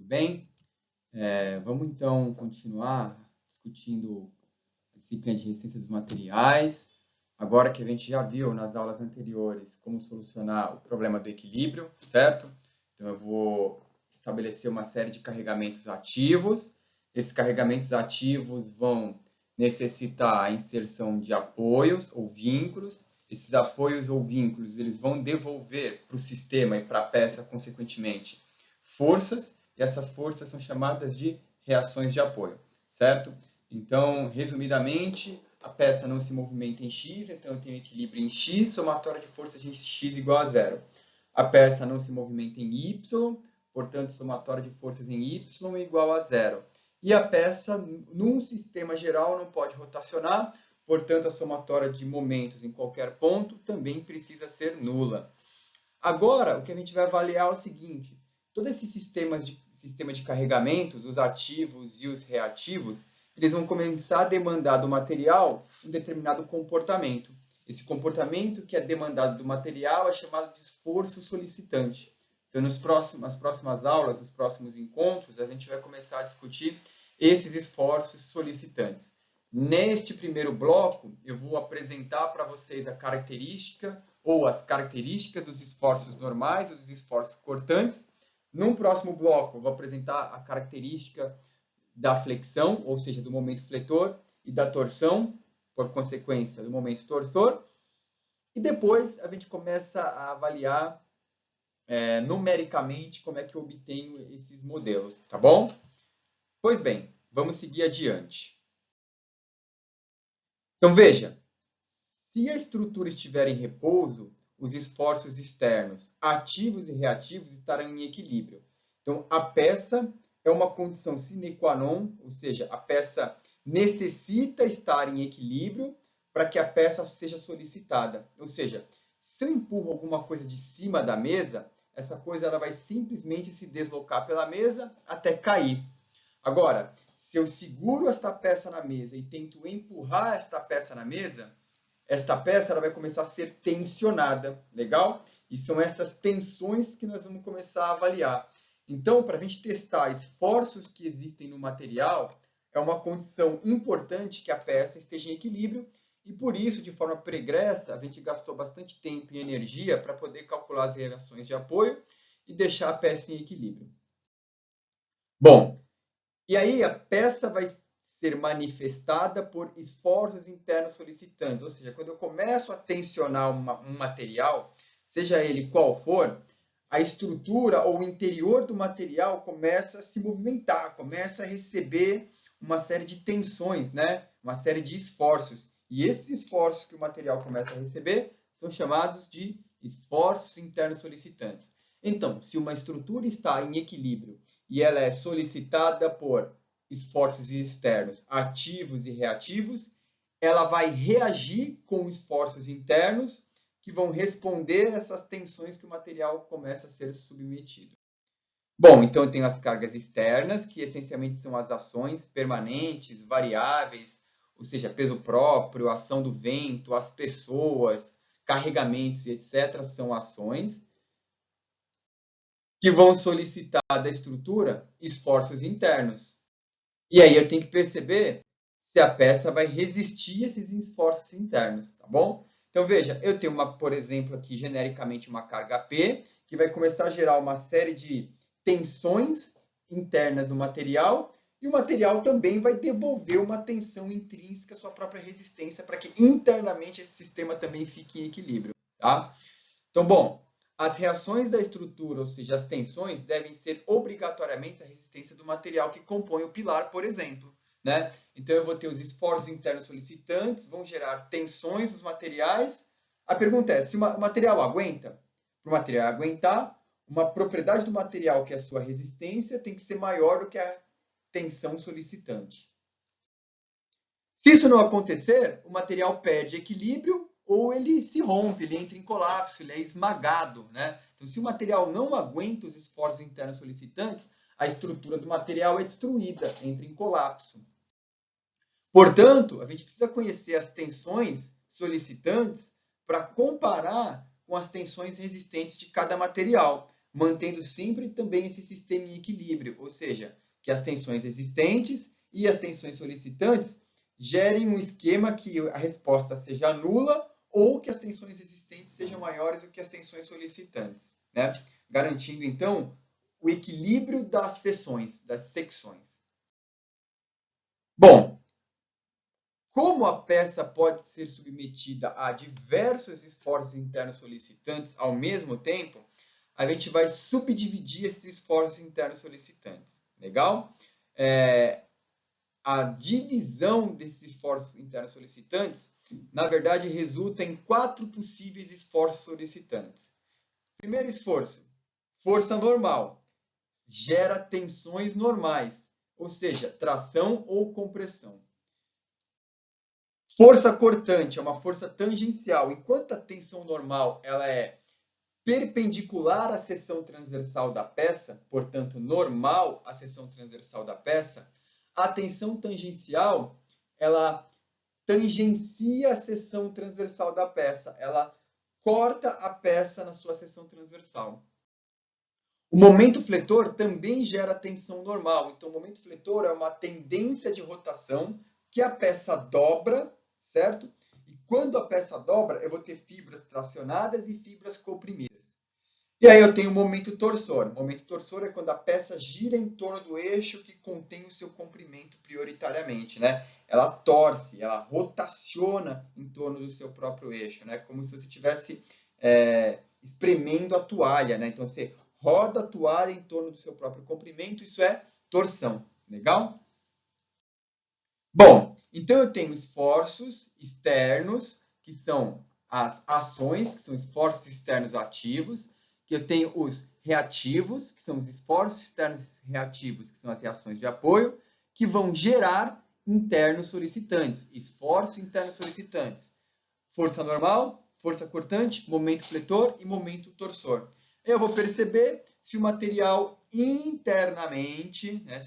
bem? Vamos então continuar discutindo a disciplina de resistência dos materiais. Agora que a gente já viu nas aulas anteriores como solucionar o problema do equilíbrio, certo? Então eu vou estabelecer uma série de carregamentos ativos. Esses carregamentos ativos vão necessitar a inserção de apoios ou vínculos. Esses apoios ou vínculos eles vão devolver para o sistema e para a peça, consequentemente, forças, e essas forças são chamadas de reações de apoio, certo? Então, resumidamente, a peça não se movimenta em x, então eu tenho equilíbrio em x, somatória de forças de x igual a zero. A peça não se movimenta em y, portanto, somatória de forças em y igual a zero. E a peça, num sistema geral, não pode rotacionar, portanto, a somatória de momentos em qualquer ponto também precisa ser nula. Agora, o que a gente vai avaliar é o seguinte: todos esses sistema de carregamentos, os ativos e os reativos, eles vão começar a demandar do material um determinado comportamento. Esse comportamento que é demandado do material é chamado de esforço solicitante. Então, nas próximas aulas, nos próximos encontros, a gente vai começar a discutir esses esforços solicitantes. Neste primeiro bloco, eu vou apresentar para vocês a característica ou as características dos esforços normais ou dos esforços cortantes. Num próximo bloco, eu vou apresentar a característica da flexão, ou seja, do momento fletor, e da torção, por consequência, do momento torsor. E depois a gente começa a avaliar numericamente como é que eu obtenho esses modelos, tá bom? Pois bem, vamos seguir adiante. Então, veja, se a estrutura estiver em repouso, os esforços externos, ativos e reativos, estarão em equilíbrio. Então, a peça é uma condição sine qua non, ou seja, a peça necessita estar em equilíbrio para que a peça seja solicitada. Ou seja, se eu empurro alguma coisa de cima da mesa, essa coisa ela vai simplesmente se deslocar pela mesa até cair. Agora, se eu seguro esta peça na mesa e tento empurrar esta peça na mesa, esta peça ela vai começar a ser tensionada, legal? E são essas tensões que nós vamos começar a avaliar. Então, para a gente testar esforços que existem no material, é uma condição importante que a peça esteja em equilíbrio e, por isso, de forma pregressa, a gente gastou bastante tempo e energia para poder calcular as reações de apoio e deixar a peça em equilíbrio. Bom, e aí a peça vai ser manifestada por esforços internos solicitantes, ou seja, quando eu começo a tensionar um material, seja ele qual for, a estrutura ou o interior do material começa a se movimentar, começa a receber uma série de tensões, né? Uma série de esforços. E esses esforços que o material começa a receber são chamados de esforços internos solicitantes. Então, se uma estrutura está em equilíbrio e ela é solicitada por esforços externos ativos e reativos, ela vai reagir com esforços internos que vão responder essas tensões que o material começa a ser submetido. Bom, então eu tenho as cargas externas, que essencialmente são as ações permanentes, variáveis, ou seja, peso próprio, ação do vento, as pessoas, carregamentos e etc. são ações que vão solicitar da estrutura esforços internos. E aí eu tenho que perceber se a peça vai resistir a esses esforços internos, tá bom? Então, veja, eu tenho, por exemplo, aqui, genericamente, uma carga P, que vai começar a gerar uma série de tensões internas no material, e o material também vai devolver uma tensão intrínseca à sua própria resistência, para que internamente esse sistema também fique em equilíbrio, tá? Então, bom, as reações da estrutura, ou seja, as tensões, devem ser obrigatoriamente a resistência do material que compõe o pilar, por exemplo, né? Então, eu vou ter os esforços internos solicitantes, vão gerar tensões nos materiais. A pergunta é, se o material aguenta? Para o material aguentar, uma propriedade do material, que é a sua resistência, tem que ser maior do que a tensão solicitante. Se isso não acontecer, o material perde equilíbrio ou ele se rompe, ele entra em colapso, ele é esmagado, né? Então, se o material não aguenta os esforços internos solicitantes, a estrutura do material é destruída, entra em colapso. Portanto, a gente precisa conhecer as tensões solicitantes para comparar com as tensões resistentes de cada material, mantendo sempre também esse sistema em equilíbrio, ou seja, que as tensões existentes e as tensões solicitantes gerem um esquema que a resposta seja nula ou que as tensões existentes sejam maiores do que as tensões solicitantes, né? Garantindo, então, o equilíbrio das seções, das secções. Bom, como a peça pode ser submetida a diversos esforços internos solicitantes ao mesmo tempo, a gente vai subdividir esses esforços internos solicitantes. Legal? A divisão desses esforços internos solicitantes, na verdade, resulta em 4 possíveis esforços solicitantes. Primeiro esforço, força normal, gera tensões normais, ou seja, tração ou compressão. Força cortante é uma força tangencial. Enquanto a tensão normal ela é perpendicular à seção transversal da peça, portanto, normal à seção transversal da peça, a tensão tangencial ela tangencia a seção transversal da peça, ela corta a peça na sua seção transversal. O momento fletor também gera tensão normal. Então, o momento fletor é uma tendência de rotação que a peça dobra, certo? E quando a peça dobra, eu vou ter fibras tracionadas e fibras comprimidas. E aí eu tenho o momento torsor. O momento torsor é quando a peça gira em torno do eixo que contém o seu comprimento prioritariamente, né? Ela torce, ela rotaciona em torno do seu próprio eixo, né? Como se você estivesse espremendo a toalha, né? Então você roda a toalha em torno do seu próprio comprimento, isso é torção. Legal? Bom, então eu tenho esforços externos, que são as ações, que são esforços externos ativos, que eu tenho os reativos, que são os esforços externos reativos, que são as reações de apoio, que vão gerar internos solicitantes, esforços internos solicitantes. Força normal, força cortante, momento fletor e momento torsor. Eu vou perceber se o material internamente, né,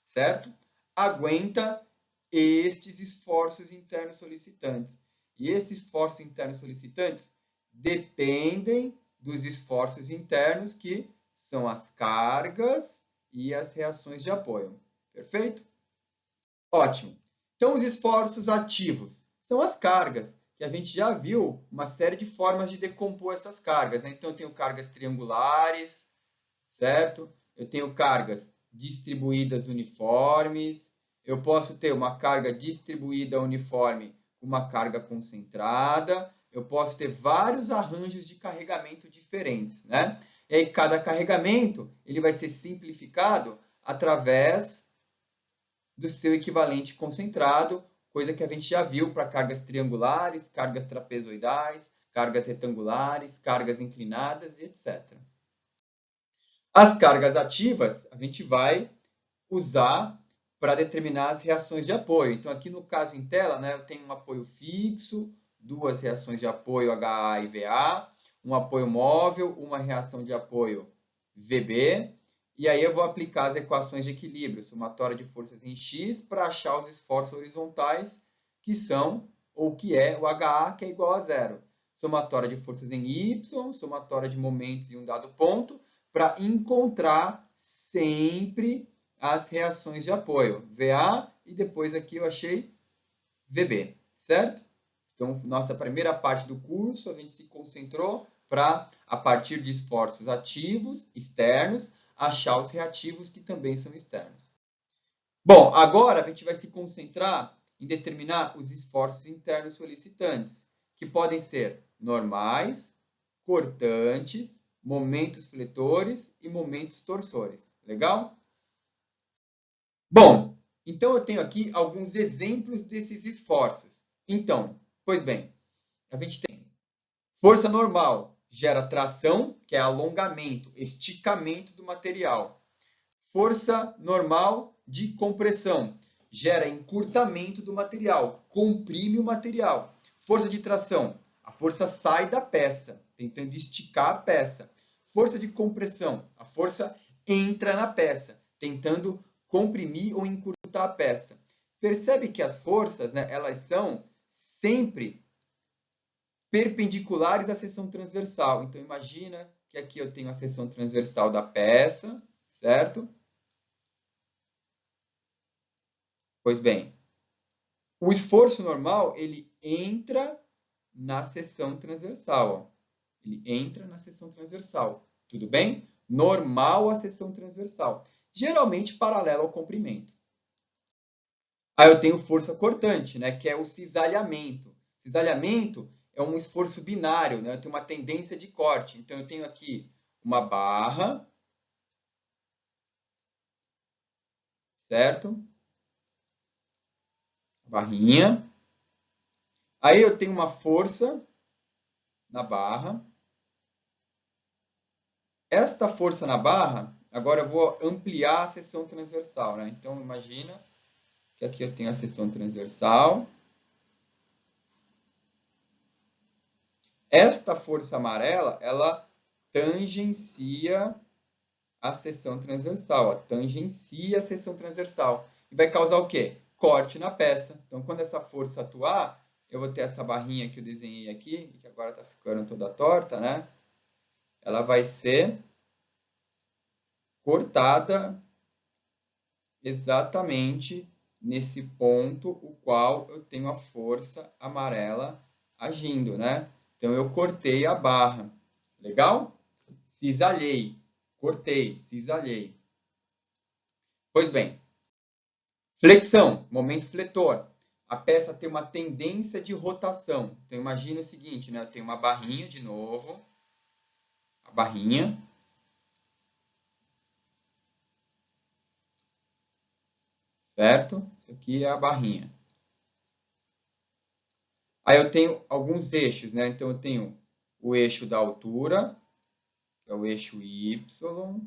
certo? Aguenta estes esforços internos solicitantes. E esses esforços internos solicitantes dependem dos esforços internos, que são as cargas e as reações de apoio. Perfeito? Ótimo. Então, os esforços ativos são as cargas, que a gente já viu uma série de formas de decompor essas cargas, né? Então, eu tenho cargas triangulares, certo? Eu tenho cargas distribuídas uniformes. Eu posso ter uma carga distribuída uniforme com uma carga concentrada. Eu posso ter vários arranjos de carregamento diferentes, né? E aí, cada carregamento ele vai ser simplificado através do seu equivalente concentrado, coisa que a gente já viu para cargas triangulares, cargas trapezoidais, cargas retangulares, cargas inclinadas e etc. As cargas ativas a gente vai usar para determinar as reações de apoio. Então, aqui no caso em tela, né, eu tenho um apoio fixo, duas reações de apoio HA e VA, um apoio móvel, uma reação de apoio VB, e aí eu vou aplicar as equações de equilíbrio, somatória de forças em X, para achar os esforços horizontais, que são, ou que é, o HA, que é igual a zero. Somatória de forças em Y, somatória de momentos em um dado ponto, para encontrar sempre as reações de apoio, VA, e depois aqui eu achei VB, certo? Então, nossa primeira parte do curso, a gente se concentrou para, a partir de esforços ativos, externos, achar os reativos, que também são externos. Bom, agora a gente vai se concentrar em determinar os esforços internos solicitantes, que podem ser normais, cortantes, momentos fletores e momentos torsores. Legal? Bom, então eu tenho aqui alguns exemplos desses esforços. Então, pois bem, a gente tem força normal, gera tração, que é alongamento, esticamento do material. Força normal de compressão, gera encurtamento do material, comprime o material. Força de tração, a força sai da peça, tentando esticar a peça. Força de compressão, a força entra na peça, tentando comprimir ou encurtar a peça. Percebe que as forças, né, elas são sempre perpendiculares à seção transversal. Então, imagina que aqui eu tenho a seção transversal da peça, certo? Pois bem, o esforço normal, ele entra na seção transversal. Ó. Ele entra na seção transversal. Tudo bem? Normal a seção transversal. Geralmente paralelo ao comprimento. Aí eu tenho força cortante, né, que é o cisalhamento. Cisalhamento é um esforço binário, né? Eu tenho uma tendência de corte. Então, eu tenho aqui uma barra, certo? Barrinha. Aí eu tenho uma força na barra. Esta força na barra, agora eu vou ampliar a seção transversal, né? Então, imagina que aqui eu tenho a seção transversal. Esta força amarela, ela tangencia a seção transversal, ó, tangencia a seção transversal. E vai causar o quê? Corte na peça. Então, quando essa força atuar, eu vou ter essa barrinha que eu desenhei aqui, que agora está ficando toda torta, né? Ela vai ser cortada exatamente nesse ponto o qual eu tenho a força amarela agindo, né? Então, eu cortei a barra. Legal? Cisalhei. Cortei, cisalhei. Pois bem, flexão, momento fletor. A peça tem uma tendência de rotação. Então, imagina o seguinte, né? Eu tenho uma barrinha de novo. A barrinha. Certo? Isso aqui é a barrinha. Aí eu tenho alguns eixos, né? Então, eu tenho o eixo da altura, que é o eixo Y.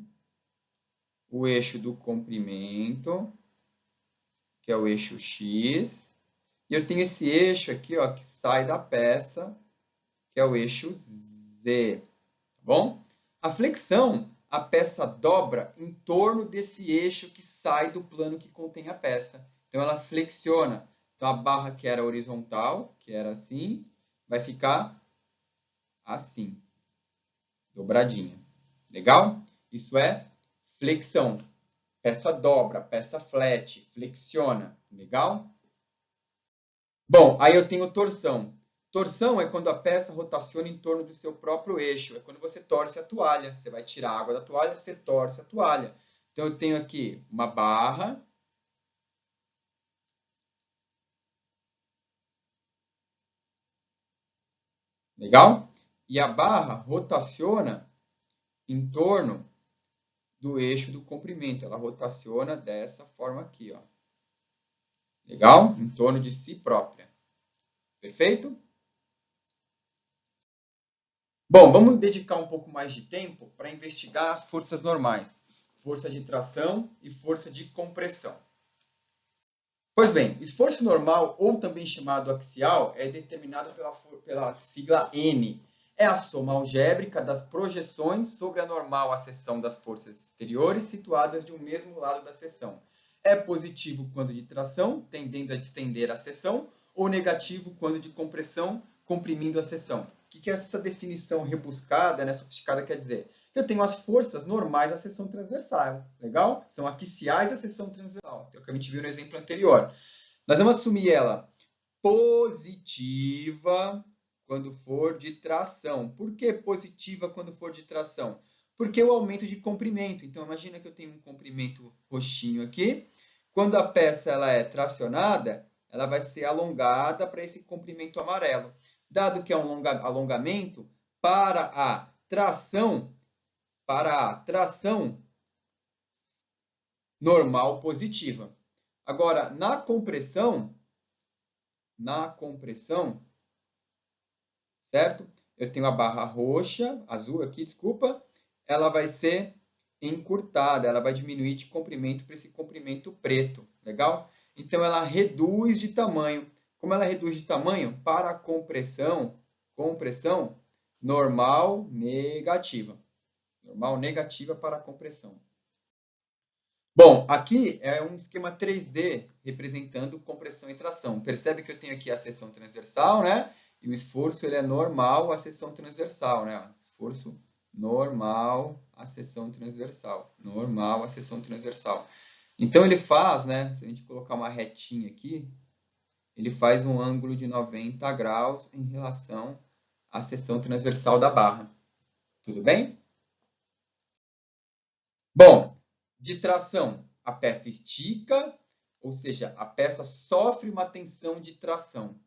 O eixo do comprimento, que é o eixo X. E eu tenho esse eixo aqui, ó, que sai da peça, que é o eixo Z. Tá bom? A flexão, a peça dobra em torno desse eixo que sai do plano que contém a peça. Então, ela flexiona. Então, a barra que era horizontal, que era assim, vai ficar assim, dobradinha. Legal? Isso é flexão. Peça dobra, peça flat, flexiona. Legal? Bom, aí eu tenho torção. Torção é quando a peça rotaciona em torno do seu próprio eixo. É quando você torce a toalha. Você vai tirar a água da toalha, você torce a toalha. Então, eu tenho aqui uma barra. Legal? E a barra rotaciona em torno do eixo do comprimento. Ela rotaciona dessa forma aqui, ó. Legal? Em torno de si própria. Perfeito? Bom, vamos dedicar um pouco mais de tempo para investigar as forças normais. Força de tração e força de compressão. Pois bem, esforço normal, ou também chamado axial, é determinado pela sigla N. É a soma algébrica das projeções sobre a normal à seção das forças exteriores situadas de um mesmo lado da seção. É positivo quando de tração, tendendo a distender a seção, ou negativo quando de compressão, comprimindo a seção. O que essa definição rebuscada, né, sofisticada, quer dizer? Eu tenho as forças normais da seção transversal, legal? São axiais da seção transversal, é o que a gente viu no exemplo anterior. Nós vamos assumir ela positiva quando for de tração. Por que positiva quando for de tração? Porque o aumento de comprimento. Então, imagina que eu tenho um comprimento roxinho aqui. Quando a peça ela é tracionada, ela vai ser alongada para esse comprimento amarelo. Dado que é um alongamento, para a tração normal positiva. Agora, na compressão, certo? Eu tenho a barra roxa, azul aqui, desculpa, ela vai ser encurtada, ela vai diminuir de comprimento para esse comprimento preto, legal? Então, ela reduz de tamanho. Como ela reduz de tamanho? Para a compressão normal negativa. Normal negativa para a compressão. Bom, aqui é um esquema 3D representando compressão e tração. Percebe que eu tenho aqui a seção transversal, né? E o esforço ele é normal à seção transversal, né? Esforço normal à seção transversal. Normal à seção transversal. Então, ele faz, né? Se a gente colocar uma retinha aqui, ele faz um ângulo de 90 graus em relação à seção transversal da barra. Tudo bem? Bom, de tração, a peça estica, ou seja, a peça sofre uma tensão de tração.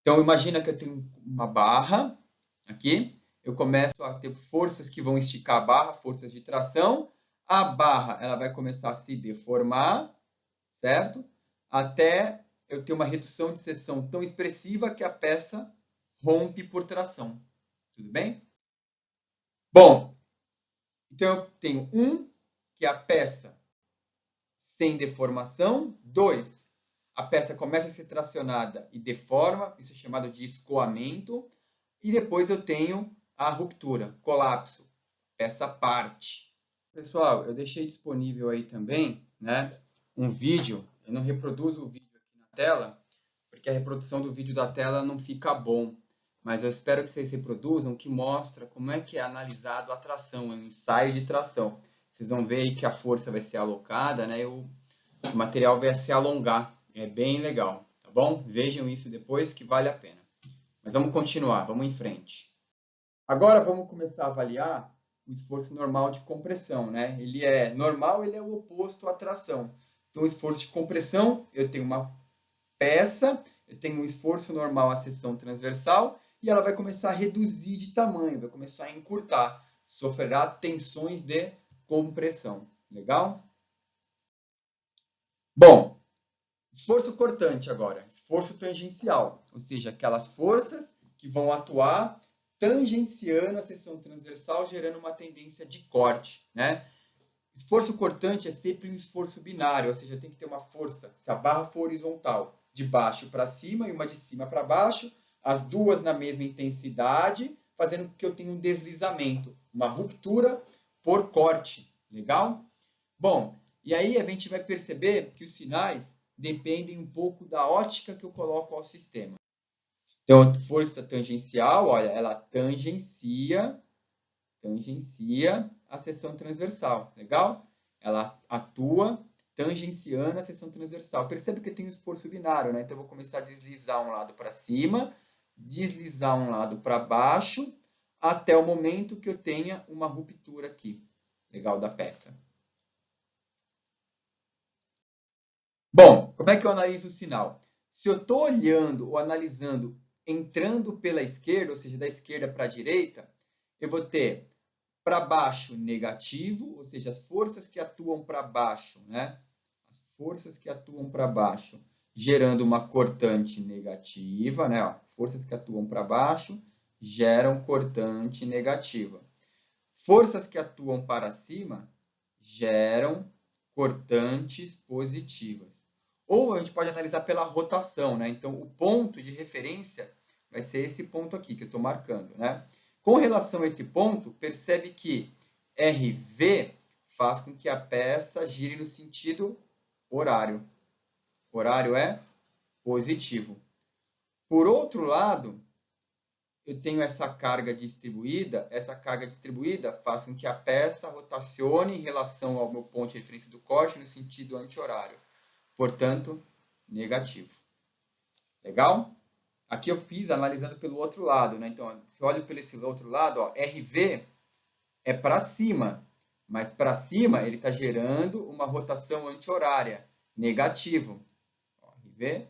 Então, imagina que eu tenho uma barra aqui, eu começo a ter forças que vão esticar a barra, forças de tração, a barra ela vai começar a se deformar, certo? Até eu ter uma redução de seção tão expressiva que a peça rompe por tração. Tudo bem? Bom, então eu tenho que é a peça sem deformação. 2, a peça começa a ser tracionada e deforma, isso é chamado de escoamento. E depois eu tenho a ruptura, colapso, peça parte. Pessoal, eu deixei disponível aí também, né, um vídeo. Eu não reproduzo o vídeo aqui na tela, porque a reprodução do vídeo da tela não fica bom. Mas eu espero que vocês reproduzam, que mostra como é que é analisado a tração, um ensaio de tração. Vocês vão ver aí que a força vai ser alocada, né, o material vai se alongar. É bem legal, tá bom? Vejam isso depois que vale a pena. Mas vamos continuar, vamos em frente. Agora vamos começar a avaliar o esforço normal de compressão, né? Ele é normal, ele é o oposto à tração. Então, o esforço de compressão, eu tenho uma peça, eu tenho um esforço normal à seção transversal e ela vai começar a reduzir de tamanho, vai começar a encurtar, sofrerá tensões de compressão. Legal? Bom, esforço cortante agora, esforço tangencial, ou seja, aquelas forças que vão atuar tangenciando a seção transversal, gerando uma tendência de corte, né? Esforço cortante é sempre um esforço binário, ou seja, tem que ter uma força, se a barra for horizontal, de baixo para cima e uma de cima para baixo, as duas na mesma intensidade, fazendo com que eu tenha um deslizamento, uma ruptura por corte. Legal? Bom, e aí a gente vai perceber que os sinais dependem um pouco da ótica que eu coloco ao sistema. Então, força tangencial, olha, ela tangencia a seção transversal, legal? Ela atua tangenciando a seção transversal. Percebe que eu tenho esforço binário, né? Então, eu vou começar a deslizar um lado para cima, deslizar um lado para baixo, até o momento que eu tenha uma ruptura aqui, legal, da peça. Bom, como é que eu analiso o sinal? Se eu estou olhando ou analisando entrando pela esquerda, ou seja, da esquerda para a direita, eu vou ter para baixo negativo, ou seja, as forças que atuam para baixo, né? As forças que atuam para baixo, gerando uma cortante negativa, né? Ó, forças que atuam para baixo geram cortante negativa. Forças que atuam para cima geram cortantes positivas. Ou a gente pode analisar pela rotação, né? Então, o ponto de referência vai ser esse ponto aqui que eu estou marcando, né? Com relação a esse ponto, percebe que RV faz com que a peça gire no sentido horário. Horário é positivo. Por outro lado, eu tenho essa carga distribuída faz com que a peça rotacione em relação ao meu ponto de referência do corte no sentido anti-horário. Portanto, negativo. Legal? Aqui eu fiz analisando pelo outro lado, né? Então, se eu olho pelo esse outro lado, ó, RV é para cima, mas para cima ele está gerando uma rotação anti-horária, negativo. Ó, RV,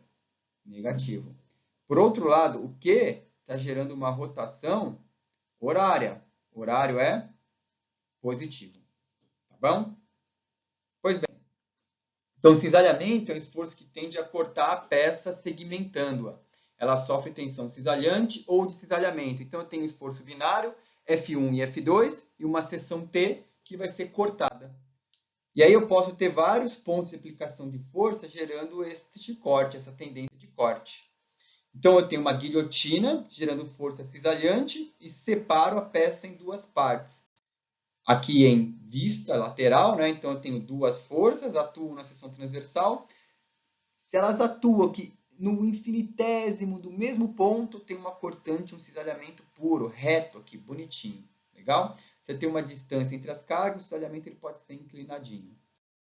negativo. Por outro lado, o Q está gerando uma rotação horária. Horário é positivo. Tá bom? Pois bem. Então, cisalhamento é um esforço que tende a cortar a peça segmentando-a. Ela sofre tensão cisalhante ou de cisalhamento. Então, eu tenho um esforço binário, F1 e F2, e uma seção T que vai ser cortada. E aí eu posso ter vários pontos de aplicação de força gerando este corte, essa tendência de corte. Então, eu tenho uma guilhotina gerando força cisalhante e separo a peça em duas partes. Aqui em vista lateral, né? Então eu tenho duas forças, atuam na seção transversal. Se elas atuam aqui no infinitésimo do mesmo ponto, tem uma cortante, um cisalhamento puro, reto aqui, bonitinho. Legal? Legal? Você tem uma distância entre as cargas, o soalhamento ele pode ser inclinadinho.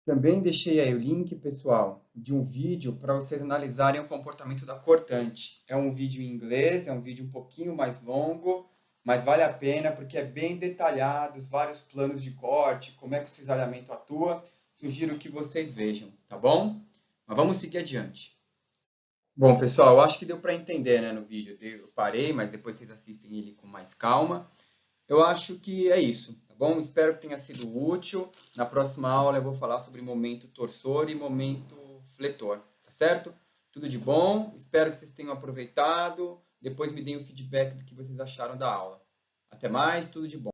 Também deixei aí o link, pessoal, de um vídeo para vocês analisarem o comportamento da cortante. É um vídeo em inglês, é um vídeo um pouquinho mais longo, mas vale a pena porque é bem detalhado, os vários planos de corte, como é que o cisalhamento atua. Sugiro que vocês vejam, tá bom? Mas vamos seguir adiante. Bom, pessoal, eu acho que deu para entender, né, no vídeo. Eu parei, mas depois vocês assistem ele com mais calma. Eu acho que é isso, tá bom? Espero que tenha sido útil. Na próxima aula eu vou falar sobre momento torsor e momento fletor, tá certo? Tudo de bom, espero que vocês tenham aproveitado. Depois me deem o feedback do que vocês acharam da aula. Até mais, tudo de bom.